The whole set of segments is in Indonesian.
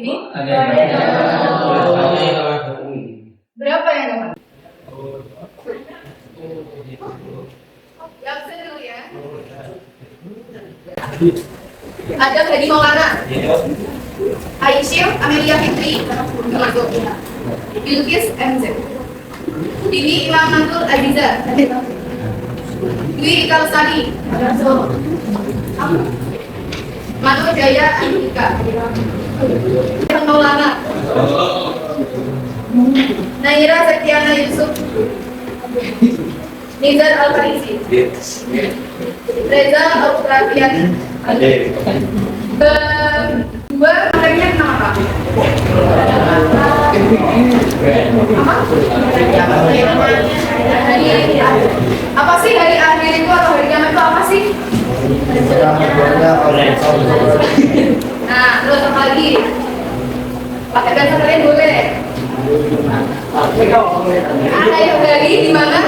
ini? Berapa yang dapat? Yang dulu ya. Ada Hadi Maulana, Aisyah Amelia Fitri, termasuk Bilqis MZ, Dini Imam Mantul Aziza, Dwi Kalsari, Manu Jaya Andika, Maulana, Naira Septiana Yusuf, Nizar Al-Farisi, Reza Al-Rafiani. Dua orangnya nama apa? Apa sih hari akhir itu atau hari kiamat itu apa sih? Nah, terus apa lagi? Pakai bahasa kalian boleh. Ayo dari di mana?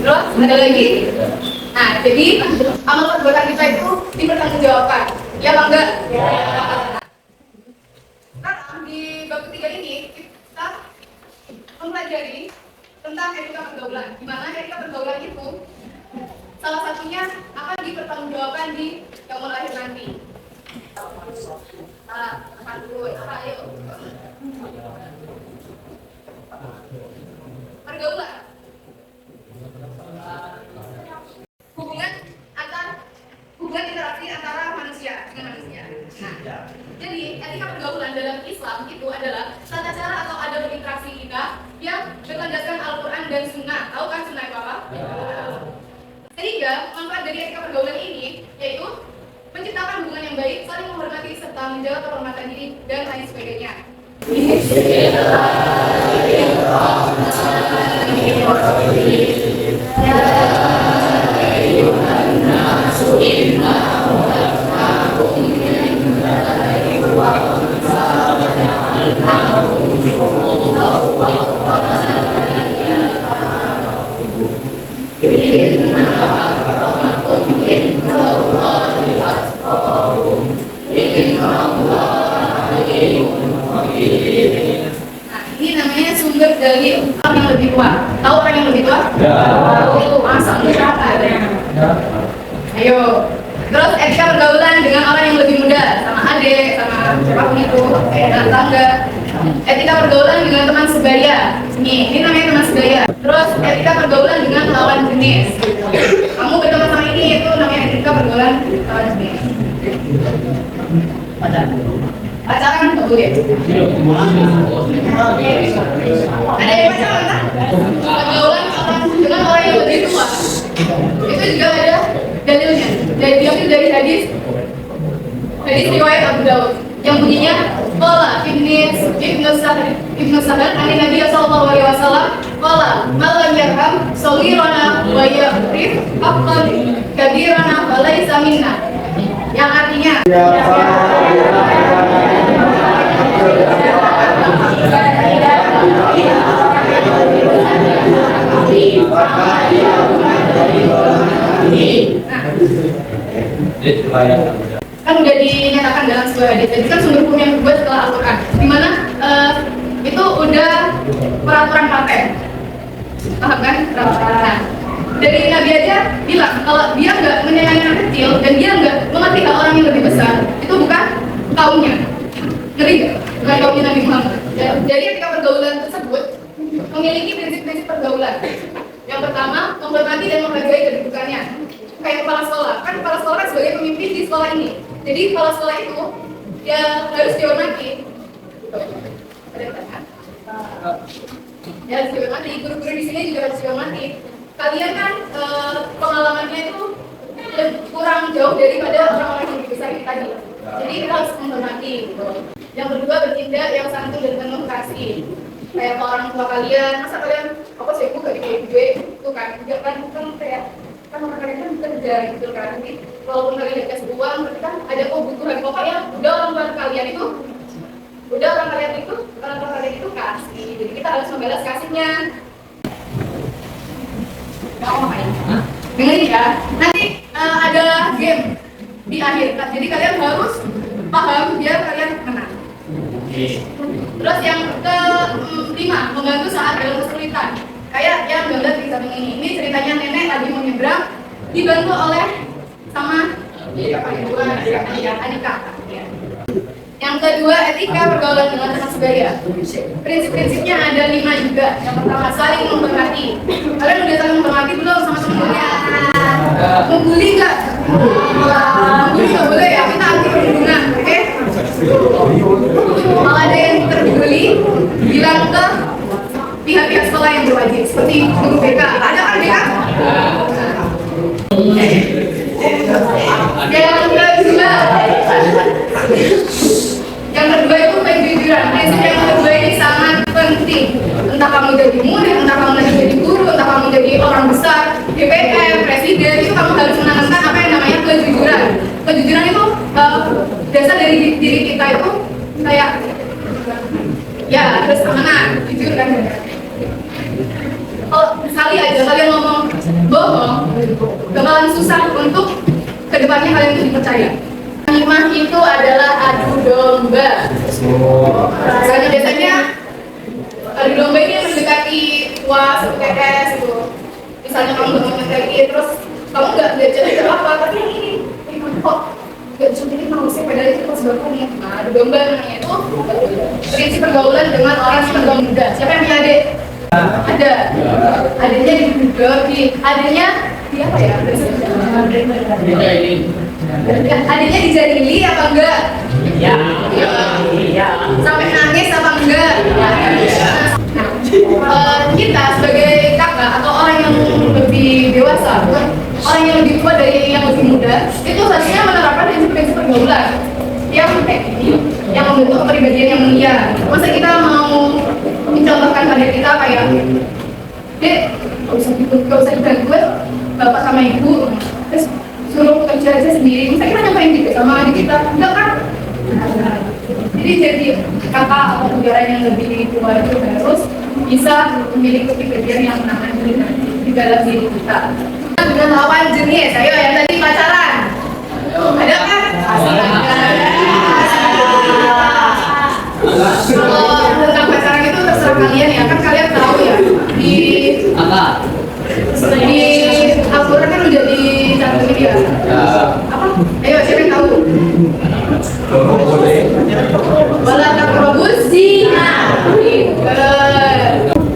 Terus ada lagi. Nah, jadi amal perbuatan kita itu dipertanggungjawabkan. Ya apa enggak? Ya. Sekarang di bab ketiga ini kita mempelajari tentang etika pergaulan. Di mana etika pergaulan itu salah satunya akan dipertanggungjawabkan di yang lahir nanti. Apa dulu? Ayo. Pergaulan. Hubungan interaksi antara manusia dengan manusia. Nah, jadi etika pergaulan dalam Islam itu adalah tata cara atau adab berinteraksi kita yang berlandaskan Al-Quran dan Sunnah. Tahu kan Sunnah itu apa? Sehingga manfaat dari etika pergaulan ini yaitu menciptakan hubungan yang baik, saling menghormati serta menjaga kehormatan diri dan lain sebagainya. Ini namanya sumber dari orang yang lebih tua. Tahu orang yang lebih tua? Ya. Tahu. Masa siapa? Ayo. Terus etika pergaulan dengan orang yang lebih muda, sama adik, sama siapapun itu, anak tangga. Etika pergaulan dengan teman sebaya. Ini namanya teman sebaya. Terus etika pergaulan dengan lawan jenis. Kamu berteman sama ini itu namanya etika pergaulan lawan jenis. Pacaran nggak boleh. Ada yang pacaran kan? Pergaulan dengan orang yang lebih tua. Itu juga ada dalilnya. Diambil dari hadis riwayat Abu Dawud yang bunyinya qala Ibnu Sa'ad an Nabi sallallahu alaihi wasallam qala man lam yarham saghirana wa ya'rif haqqan kabirana falaysa minna, yang artinya kan udah dinyatakan dalam sebuah hadis. Jadi kan sumber hukum yang dibuat setelah Al-Quran, di mana itu udah peraturan paten, paham kan? Peraturan. Dari Nabi aja bilang kalau dia nggak menyayangi anak kecil dan dia nggak mengerti hak orang yang lebih besar, itu bukan kaumnya. Ngeri nggak? Bukan kaumnya Nabi Muhammad. Jadi ketika pergaulan tersebut memiliki prinsip-prinsip pergaulan. Yang pertama, menghormati dan menghargai kedudukannya. Kayak kepala sekolah, kan kepala sekolah kan sebagai pemimpin di sekolah ini. Jadi kepala sekolah itu ya harus dihormati. Ya harus dihormati. Guru-guru di sini juga harus dihormati. Kalian kan pengalamannya itu kurang jauh daripada orang-orang yang lebih besar tadi. Jadi kita harus menghormati. Yang kedua, bertindak yang santun dan penuh kasih. Kayak orang tua kalian, masa kalian apa sih gak dikasih duit itu kan? Kan kayak kan orang kalian kan kerja gitu kan. Jadi walaupun kalian dikasih uang, berarti kan ada kebutuhan pokoknya udah orang tua kalian itu kasih. Jadi kita harus membalas kasihnya. Nggak mau main? dengerin ya. Nanti ada game di akhir. Jadi kalian harus paham biar kalian menang. Terus yang kelima, membantu saat dalam kesulitan. Kayak yang gambar di samping ini. Ini ceritanya nenek lagi mau nyebrang, dibantu oleh sama Anika. Yang kedua, etika pergaulan dengan teman sebaya. Prinsip-prinsipnya ada 5 juga. Yang pertama, saling menghormati. Kalian udah saling menghormati belum sama teman-temannya? Membuli nggak? Membuli nggak boleh ya, kita anti perundungan, oke? Kalau ada yang terbuli, bilang ke pihak-pihak sekolah yang berwajib, seperti guru BK. Ada kan BK? Yang kedua itu kejujuran. Prinsip yang kedua ini sangat penting. Entah kamu jadi murid, entah kamu jadi guru, entah kamu jadi orang besar, DPR, presiden, itu kamu harus menanamkan apa yang namanya kejujuran. Kejujuran itu dasar dari diri kita itu kayak ya harus amanah, jujur kan. Kalau sekali aja kalian ngomong bohong, bakalan susah untuk kedepannya kalian itu dipercaya. Hikmah itu adalah adu domba. Biasanya adu domba ini mendekati UAS, UTS gitu. Misalnya kamu nggak mau nyontekin, terus kamu nggak cerita apa, tapi yang ini kok nggak contekin mau sih, padahal itu pas baru nih. Nah, adu domba namanya itu prinsip pergaulan dengan orang yang tergolong muda. Siapa yang punya adik? Ada. Adanya adanya di apa ya? Adanya dijalili apa enggak? Iya. Sampai nangis apa enggak? Kita sebagai kakak atau orang yang lebih dewasa, orang yang lebih tua dari yang lebih muda, itu harusnya menerapkan prinsip-prinsip pergaulan yang yang membentuk kepribadian yang mulia. Masa kita mau mencontohkan pada kita kayak, Dek, gak usah diganggu bapak sama ibu, terus suruh kerja aja sendiri. Misalnya kita nyampain gitu sama adik kita, enggak kan? Jadi kakak atau saudara yang lebih tua itu harus bisa memiliki kepribadian yang aman di dalam diri kita. Dengan lawan jenis, ayo yang tadi pacaran, ada kan? Kalau tentang pacaran itu terserah kalian ya, kan kalian tahu ya di Al-Quran kan udah dicantumin ya. Apa? Ayo siapa yang tahu? Wala taqrabuz zina.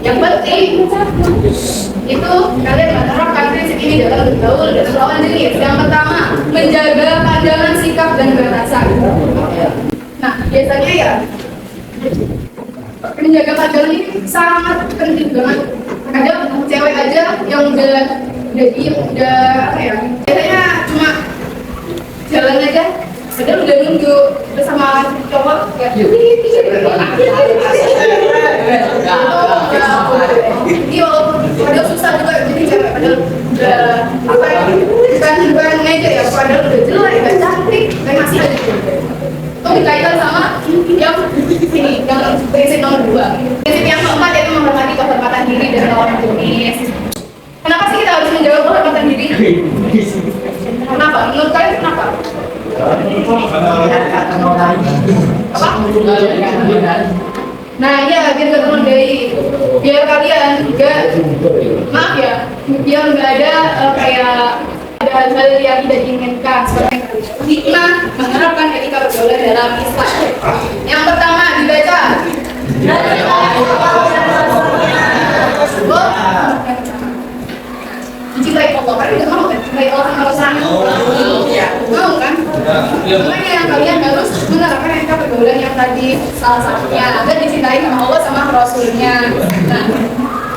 Yang penting itu kalian menerapkan prinsip ini dalam bergaul dan melawan jenis. Yang pertama, menjaga pandangan, sikap dan batasan. Nah, biasanya ya menjaga pandangan ini sangat penting banget. Kadang cewek aja yang udah apa ya, biasanya cuma jalan aja, padahal udah nunggu bersama cowok kayak iya, padahal susah juga jadi cewek, padahal udah apa ya, bukan ngejek ya, padahal udah jelek, gak cantik, tapi masih aja itu dikaitkan sama yang ini, yang prinsip nomor 2. Prinsip yang keempat yaitu menghormati kehormatan diri dan lawan jenis. Kenapa sih kita harus menjaga kehormatan diri? Kenapa? Menurut kalian kenapa? Apa? Nah iya, biar gak terlodai, biar kalian gak, maaf ya, biar gak ada kayak ada hal-hal yang tidak diinginkan. Seperti hikmah menerapkan etika pergaulan dalam Islam. Yang pertama dibaca. Mencintai Allah, kan tidak mau kan? Mencintai Allah sama Rasulnya mau kan? Makanya yang kalian harus menerapkan etika pergaulan yang tadi salah satunya agar dicintai sama Allah sama Rasulnya. Nah,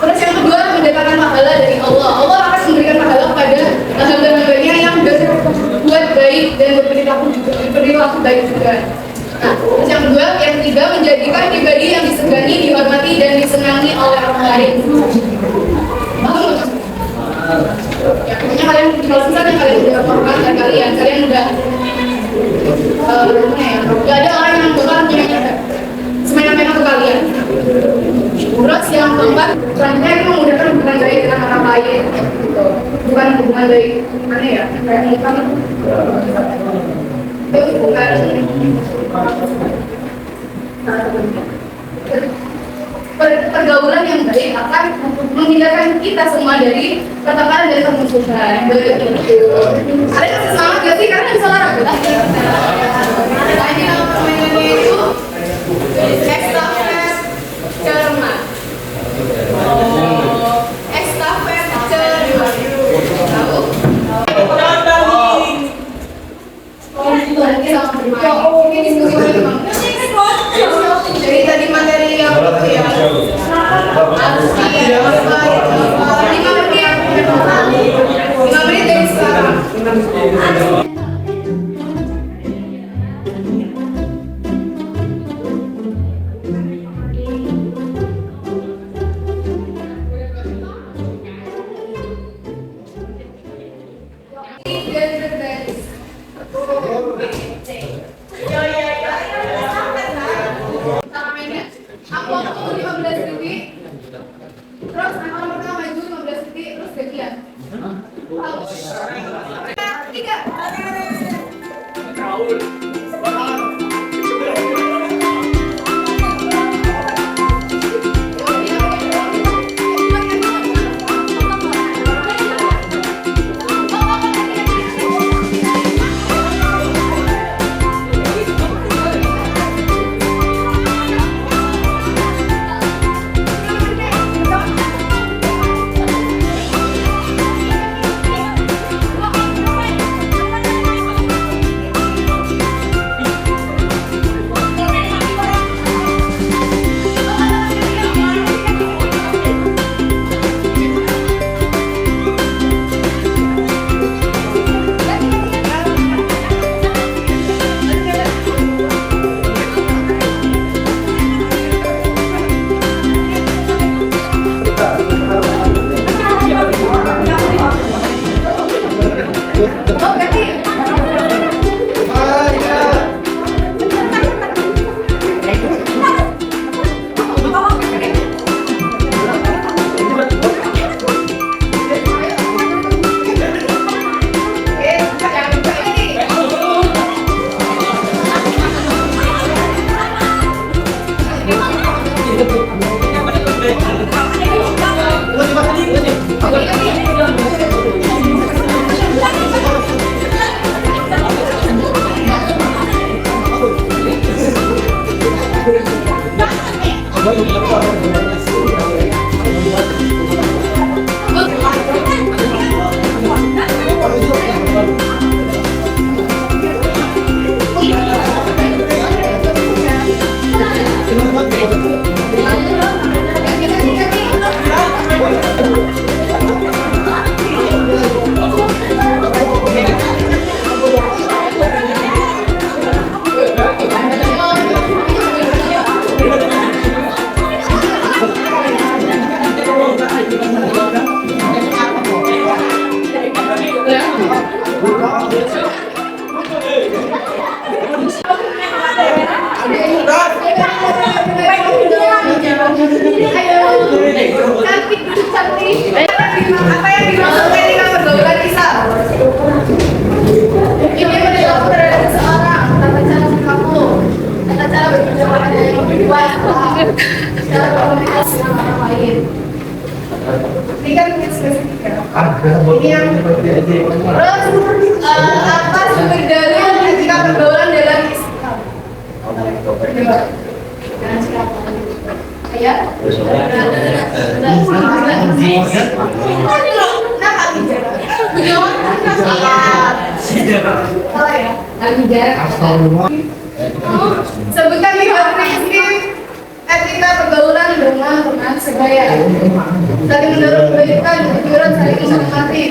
terus yang kedua mendapatkan pahala dari Allah. Allah akan memberikan pahala kepada hamba-hambanya yang berbuat baik dan berperilaku baik juga. Nah, terus yang kedua, yang ketiga menjadikan pribadi yang disegani, dihormati dan disenangi oleh orang lain. Ya, pokoknya kalian kalau misalnya kalian udah hormat dan kalian udah gak ada orang yang bakal semena-mena ke kalian. Terus yang keempat, rangkaian memudahkan hubungan baik dengan orang lain gitu. Bukan hubungan dari mana ya, kayak kan itu bukan pergaulan yang baik akan menghindarkan kita semua dari pertengkaran dan permusuhan. Begitu. Ada kasih semangat gak sih? Karena bisa larang. Hanya permainannya itu estafet cermat. Estafet cermat. Tahu? Ini diskusi jadi tadi materi yang harus 5 menit dari sekarang. Aku 15 detik, terus orang pertama maju 15 detik, terus gantian. Tiga. Apa yang dimaksud ketika pergaulan Islam? Ini menilai terhadap seseorang, tata cara berlaku, tata cara berbicara dengan individual, cara berkomunikasi dengan orang lain. Ini kan spesifik ya. Ini yang terus apa sumber dalil ketika pergaulan dalam Islam? Jangan sikap. Ya. Sebutkan 5 prinsip etika pergaulan dengan teman sebaya. Saling mendorong kebaikan, kejujuran, saling menghormati.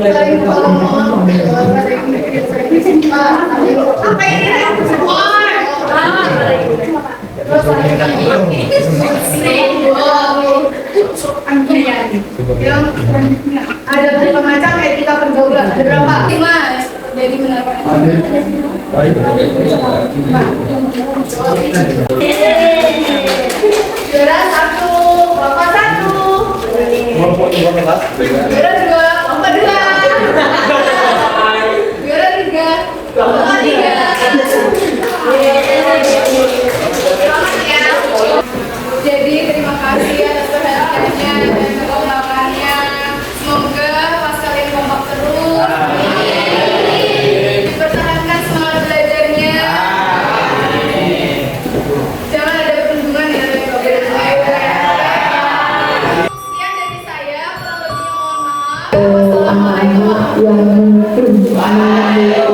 Saling tolong-menolong, apa ini? Ada berapa macam etika pergaulan? Ada berapa? 5. Jadi menerapkan. Juara 1, Bapak 1. Juara 2, lomba 2. Juara 3, lomba 3. Jadi terima kasih atas perhatiannya dan kekompakannya. Semoga pas kalian kompak terus. Dipertahankan semangat belajarnya. Jangan ada perundungan ya dari sekian dari saya, kurang lebihnya mohon maaf. Wassalamualaikum warahmatullahi wabarakatuh.